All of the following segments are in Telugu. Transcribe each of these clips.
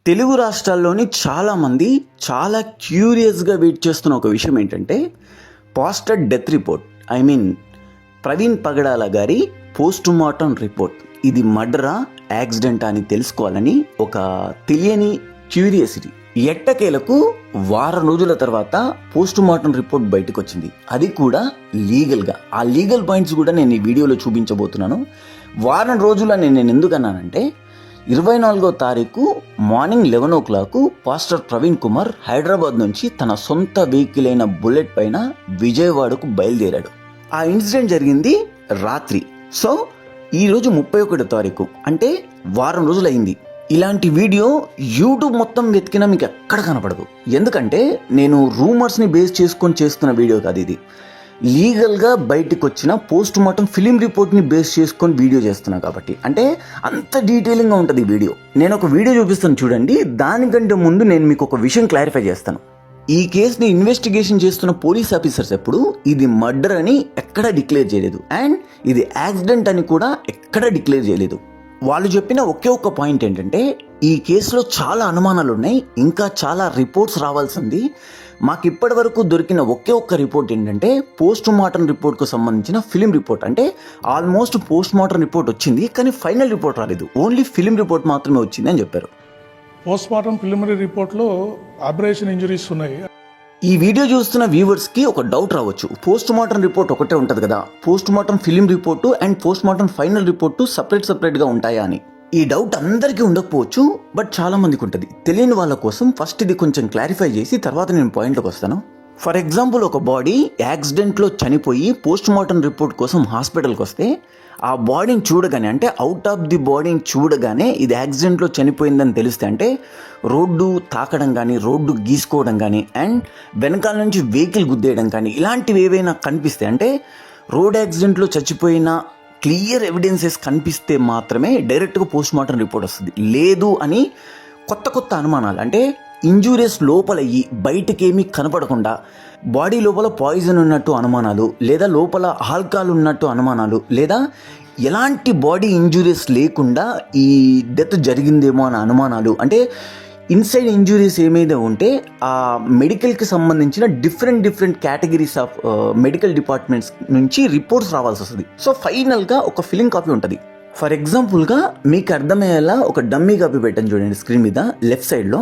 తెలుగు రాష్ట్రాల్లోని చాలామంది చాలా క్యూరియస్గా వెయిట్ చేస్తున్న ఒక విషయం ఏంటంటే పాస్టర్ డెత్ రిపోర్ట్. ప్రవీణ్ పగడాల గారి పోస్ట్ మార్టం రిపోర్ట్. ఇది మర్డరా యాక్సిడెంట్ అని తెలుసుకోవాలని ఒక తెలియని క్యూరియాసిటీ. ఎట్టకేలకు వారం రోజుల తర్వాత పోస్ట్ మార్టం రిపోర్ట్ బయటకు వచ్చింది. అది కూడా లీగల్గా. ఆ లీగల్ పాయింట్స్ కూడా నేను ఈ వీడియోలో చూపించబోతున్నాను. వారం రోజుల నేను ఎందుకన్నానంటే 24వ తారీఖు morning 11 o'clock pastor Praveen Kumar Hyderabad నుంచి తన సొంత వెహికల్ అయిన బుల్లెట్ పైన విజయవాడకు బయలుదేరాడు. ఆ ఇన్సిడెంట్ జరిగింది రాత్రి. సో ఈరోజు 31వ తారీఖు, అంటే వారం రోజులు అయింది. ఇలాంటి వీడియో యూట్యూబ్ మొత్తం వెతికినా మీకు ఎక్కడ కనపడదు. ఎందుకంటే నేను రూమర్స్ని బేస్ చేసుకొని చేస్తున్న వీడియో కాదు ఇది. లీగల్గా బయటకు వచ్చిన పోస్ట్ మార్టం ఫిలిం రిపోర్ట్ని బేస్ చేసుకొని వీడియో చేస్తున్నా కాబట్టి అంటే అంత డీటెయిలింగ్గా ఉంటుంది ఈ వీడియో. నేను ఒక వీడియో చూపిస్తాను చూడండి. దానికంటే ముందు నేను మీకు ఒక విషయం క్లారిఫై చేస్తాను. ఈ కేసుని ఇన్వెస్టిగేషన్ చేస్తున్న పోలీస్ ఆఫీసర్స్ ఎప్పుడు ఇది మర్డర్ అని ఎక్కడా డిక్లేర్ చేయలేదు, అండ్ ఇది యాక్సిడెంట్ అని కూడా ఎక్కడా డిక్లేర్ చేయలేదు. వాళ్ళు చెప్పిన ఒకే ఒక్క పాయింట్ ఏంటంటే ఈ కేసులో చాలా అనుమానాలు ఉన్నాయి, ఇంకా చాలా రిపోర్ట్స్ రావాల్సింది. మాకు ఇప్పటి వరకు దొరికిన ఒకే ఒక్క రిపోర్ట్ ఏంటంటే పోస్ట్ మార్టం రిపోర్ట్కు సంబంధించిన ఫిలిం రిపోర్ట్. అంటే ఆల్మోస్ట్ పోస్ట్ మార్టం రిపోర్ట్ వచ్చింది, కానీ ఫైనల్ రిపోర్ట్ రాలేదు. ఓన్లీ ఫిలిం రిపోర్ట్ మాత్రమే వచ్చింది అని చెప్పారు. పోస్ట్ మార్టం ప్రిలిమినరీ రిపోర్ట్లో అబ్రేషన్ ఇంజరీస్ ఉన్నాయి. ఈ వీడియో చూస్తున్న వ్యూవర్స్కి ఒక డౌట్ రావచ్చు, పోస్ట్ మార్టం రిపోర్ట్ ఒకటే ఉంటుంది కదా, post mortem film report and post mortem final report సపరేట్గా ఉంటాయా అని. ఈ డౌట్ అందరికీ ఉండకపోవచ్చు, బట్ చాలా మందికి ఉంటుంది. తెలియని వాళ్ళ కోసం ఫస్ట్ ఇది కొంచెం క్లారిఫై చేసి తర్వాత నేను పాయింట్లోకి వస్తాను. ఫర్ ఎగ్జాంపుల్, ఒక బాడీ యాక్సిడెంట్లో చనిపోయి పోస్ట్ మార్టం రిపోర్ట్ కోసం హాస్పిటల్కి వస్తే ఆ బాడీని చూడగానే, అంటే అవుట్ ఆఫ్ ది బాడీని చూడగానే ఇది యాక్సిడెంట్లో చనిపోయిందని తెలిస్తే, అంటే రోడ్డు తాకడం కానీ, రోడ్డు గీసుకోవడం కానీ, అండ్ వెనకాల నుంచి వెహికల్ గుద్దేయడం కానీ, ఇలాంటివి ఏవైనా కనిపిస్తే, అంటే రోడ్ యాక్సిడెంట్లో చచ్చిపోయిన క్లియర్ ఎవిడెన్సెస్ కనిపిస్తే మాత్రమే డైరెక్ట్గా పోస్ట్ మార్టం రిపోర్ట్ వస్తుంది. లేదు అని కొత్త అనుమానాలు, అంటే ఇంజూరీస్ లోపలయ్యి బయటకేమీ కనపడకుండా బాడీ లోపల పాయిజన్ ఉన్నట్టు అనుమానాలు, లేదా లోపల ఆల్కహాల్ ఉన్నట్టు అనుమానాలు, లేదా ఎలాంటి బాడీ ఇంజూరీస్ లేకుండా ఈ డెత్ జరిగిందేమో అనే అనుమానాలు, అంటే ఇన్సైడ్ ఇంజురీస్ ఏమైనా ఉంటే ఆ మెడికల్కి సంబంధించిన different categories of medical departments నుంచి రిపోర్ట్స్ రావాల్సి వస్తుంది. సో ఫైనల్గా ఒక ఫిలిం కాపీ ఉంటుంది. ఫర్ ఎగ్జాంపుల్గా మీకు అర్థమయ్యేలా ఒక డమ్మీ కాపీ పెట్టాను చూడండి స్క్రీన్ మీద లెఫ్ట్ సైడ్లో.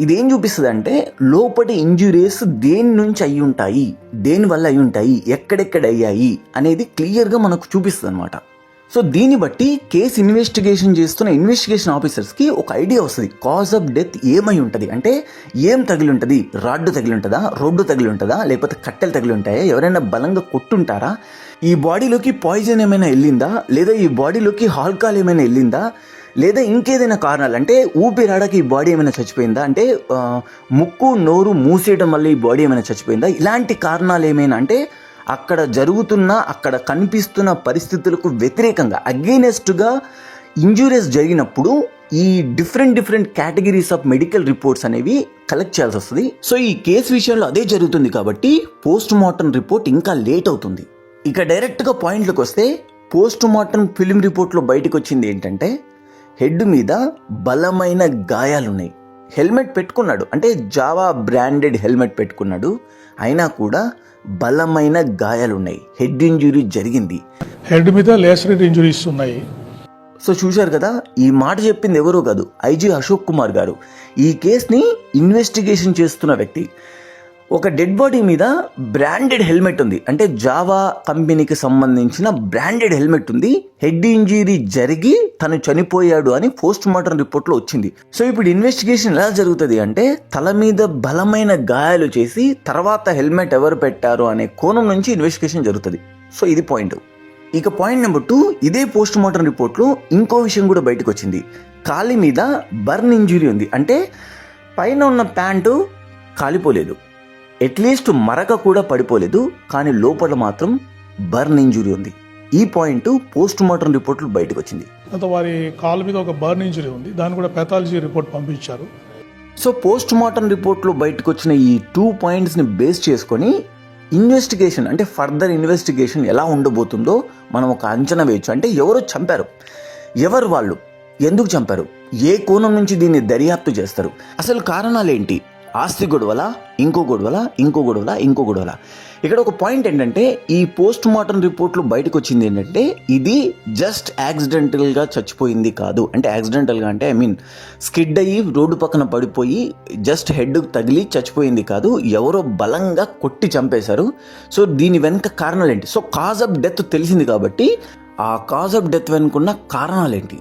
ఇదేం చూపిస్తుంది అంటే లోపటి ఇంజురీస్ దేని నుంచి అయి ఉంటాయి, దేనివల్ల అయి ఉంటాయి, ఎక్కడెక్కడ అయ్యాయి అనేది క్లియర్గా మనకు చూపిస్తుంది అనమాట. సో దీన్ని బట్టి కేసు ఇన్వెస్టిగేషన్ చేస్తున్న ఇన్వెస్టిగేషన్ ఆఫీసర్స్కి ఒక ఐడియా వస్తుంది, కాజ్ ఆఫ్ డెత్ ఏమై ఉంటుంది. అంటే ఏం తగిలి ఉంటుంది, రాడ్డు తగిలి ఉంటుందా, రోడ్డు తగిలి ఉంటుందా, లేకపోతే కట్టెలు తగిలి ఉంటాయా, ఎవరైనా బలంగా కొట్టుంటారా, ఈ బాడీలోకి పాయిజన్ ఏమైనా వెళ్ళిందా, లేదా ఈ బాడీలోకి ఆల్కహాల్ ఏమైనా వెళ్ళిందా, లేదా ఇంకేదైనా కారణాలు, అంటే ఊపిరాడకి ఈ బాడీ ఏమైనా చచ్చిపోయిందా, అంటే ముక్కు నోరు మూసేయడం వల్ల ఈ బాడీ ఏమైనా చచ్చిపోయిందా, ఇలాంటి కారణాలు ఏమైనా, అంటే అక్కడ జరుగుతున్న, అక్కడ కనిపిస్తున్న పరిస్థితులకు వ్యతిరేకంగా అగెయినెస్ట్గా ఇంజూరీస్ జరిగినప్పుడు ఈ different categories of medical reports అనేవి కలెక్ట్ చేయాల్సి వస్తుంది. సో ఈ కేసు విషయంలో అదే జరుగుతుంది కాబట్టి పోస్ట్ మార్టం రిపోర్ట్ ఇంకా లేట్ అవుతుంది. ఇక డైరెక్ట్గా పాయింట్లోకి వస్తే పోస్ట్ మార్టం ఫిలిం రిపోర్ట్లో బయటకు వచ్చింది ఏంటంటే హెడ్ మీద బలమైన గాయాలున్నాయి. హెల్మెట్ పెట్టుకున్నాడు, అంటే జావా బ్రాండెడ్ హెల్మెట్ పెట్టుకున్నాడు, అయినా కూడా బలమైన గాయాలున్నాయి. హెడ్ ఇంజురీ జరిగింది, హెడ్ మీద లేసరేట్ ఇంజరీస్ ఉన్నాయి. సో చూశారు కదా, ఈ మాట చెప్పింది ఎవరో కాదు, ఐజీ అశోక్ కుమార్ గారు. ఈ కేసుని ఇన్వెస్టిగేషన్ చేస్తున్న వ్యక్తి. ఒక డెడ్ బాడీ మీద బ్రాండెడ్ హెల్మెట్ ఉంది, అంటే జావా కంపెనీకి సంబంధించిన బ్రాండెడ్ హెల్మెట్ ఉంది, హెడ్ ఇంజరీ జరిగి తను చనిపోయాడు అని పోస్ట్ మార్టం రిపోర్ట్లో వచ్చింది. సో ఇప్పుడు ఇన్వెస్టిగేషన్ ఎలా జరుగుతుంది అంటే తల మీద బలమైన గాయాలు చేసి తర్వాత హెల్మెట్ ఎవరు పెట్టారు అనే కోణం నుంచి ఇన్వెస్టిగేషన్ జరుగుతుంది. సో ఇది పాయింట్. ఇక పాయింట్ నెంబర్ 2, ఇదే పోస్ట్ మార్టం రిపోర్ట్లో ఇంకో విషయం కూడా బయటకు వచ్చింది. కాలి మీద బర్న్ ఇంజురీ ఉంది, అంటే పైన ఉన్న ప్యాంటు కాలిపోలేదు, అట్లీస్ట్ మరక కూడా పడిపోలేదు, కానీ లోపల మాత్రం బర్న్ ఇంజురీ ఉంది. ఈ పాయింట్ పోస్ట్ మార్టం రిపోర్ట్లో బయటకు వచ్చింది. వారి కాలు మీద ఒక బర్న్ ఇంజరీ ఉంది, దాన్ని కూడా పెథాలజీ రిపోర్ట్ పంపించారు. సో పోస్ట్ మార్టం రిపోర్ట్లో బయటకు వచ్చిన ఈ 2 పాయింట్స్ని బేస్ చేసుకొని ఇన్వెస్టిగేషన్, అంటే ఫర్దర్ ఇన్వెస్టిగేషన్ ఎలా ఉండబోతుందో మనం ఒక అంచనా వేయచ్చు. అంటే ఎవరో చంపారు, ఎవరు వాళ్ళు, ఎందుకు చంపారు, ఏ కోణం నుంచి దీన్ని దర్యాప్తు చేస్తారు, అసలు కారణాలేంటి, ఆస్తి గొడవల, ఇంకో గొడవల, ఇంకో గొడవల, ఇంకో గొడవల. ఇక్కడ ఒక పాయింట్ ఏంటంటే ఈ పోస్ట్ మార్టం రిపోర్ట్లో బయటకు వచ్చింది ఏంటంటే ఇది జస్ట్ యాక్సిడెంటల్గా చచ్చిపోయింది కాదు. అంటే యాక్సిడెంటల్గా అంటే స్కిడ్ అయ్యి రోడ్డు పక్కన పడిపోయి జస్ట్ హెడ్ తగిలి చచ్చిపోయింది కాదు, ఎవరో బలంగా కొట్టి చంపేశారు. సో దీని వెనుక కారణాలు ఏంటి, సో కాజ్ ఆఫ్ డెత్ తెలిసింది కాబట్టి ఆ కాజ్ ఆఫ్ డెత్ వెనుకున్న కారణాలేంటి,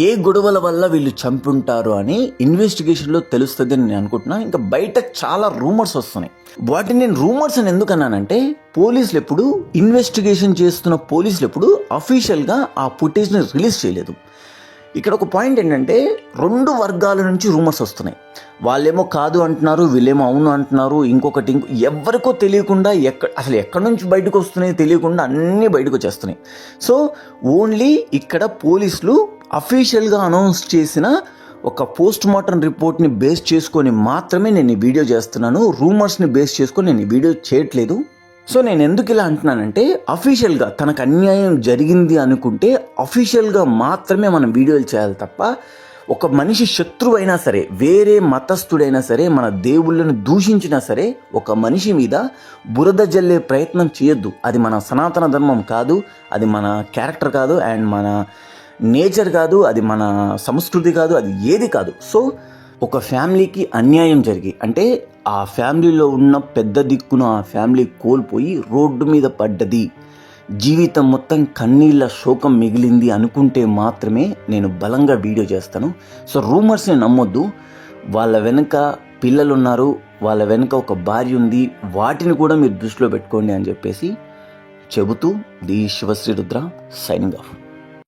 ఏ గొడవల వల్ల వీళ్ళు చంపుంటారు అని ఇన్వెస్టిగేషన్లో తెలుస్తుంది అని నేను అనుకుంటున్నాను. ఇంకా బయట చాలా రూమర్స్ వస్తున్నాయి. వాటిని నేను రూమర్స్ అని ఎందుకు అన్నానంటే పోలీసులు ఎప్పుడు ఇన్వెస్టిగేషన్ చేస్తున్న పోలీసులు ఎప్పుడు అఫీషియల్గా ఆ ఫుటేజ్ని రిలీజ్ చేయలేదు. ఇక్కడ ఒక పాయింట్ ఏంటంటే 2 వర్గాల నుంచి రూమర్స్ వస్తున్నాయి. వాళ్ళేమో కాదు అంటున్నారు, వీళ్ళేమో అవును అంటున్నారు. ఇంకొకటి ఎవరికో తెలియకుండా అసలు ఎక్కడి నుంచి బయటకు వస్తున్నాయో తెలియకుండా అన్నీ బయటకు వచ్చేస్తున్నాయి. సో ఓన్లీ ఇక్కడ పోలీసులు అఫీషియల్గా అనౌన్స్ చేసిన ఒక పోస్ట్ మార్టం రిపోర్ట్ని బేస్ చేసుకొని మాత్రమే నేను ఈ వీడియో చేస్తున్నాను. రూమర్స్ని బేస్ చేసుకొని నేను ఈ వీడియో చేయట్లేదు. సో నేను ఎందుకు ఇలా అంటున్నానంటే అఫీషియల్గా తనకు అన్యాయం జరిగింది అనుకుంటే అఫీషియల్గా మాత్రమే మనం వీడియోలు చేయాలి తప్ప ఒక మనిషి శత్రువు అయినా సరే, వేరే మతస్థుడైనా సరే, మన దేవుళ్ళను దూషించినా సరే ఒక మనిషి మీద బురద జల్లే ప్రయత్నం చేయొద్దు. అది మన సనాతన ధర్మం కాదు, అది మన క్యారెక్టర్ కాదు, అండ్ మన నేచర్ కాదు, అది మన సంస్కృతి కాదు, అది ఏది కాదు. సో ఒక ఫ్యామిలీకి అన్యాయం జరిగి అంటే ఆ ఫ్యామిలీలో ఉన్న పెద్ద దిక్కును ఆ ఫ్యామిలీ కోల్పోయి రోడ్డు మీద పడ్డది, జీవితం మొత్తం కన్నీళ్ళ శోకం మిగిలింది అనుకుంటే మాత్రమే నేను బలంగా వీడియో చేస్తాను. సో రూమర్స్ని నమ్మొద్దు. వాళ్ళ వెనుక పిల్లలు ఉన్నారు, వాళ్ళ వెనుక ఒక భార్య ఉంది, వాటిని కూడా మీరు దృష్టిలో పెట్టుకోండి అని చెప్పేసి చెబుతూ the Sivasri Rudra signing off.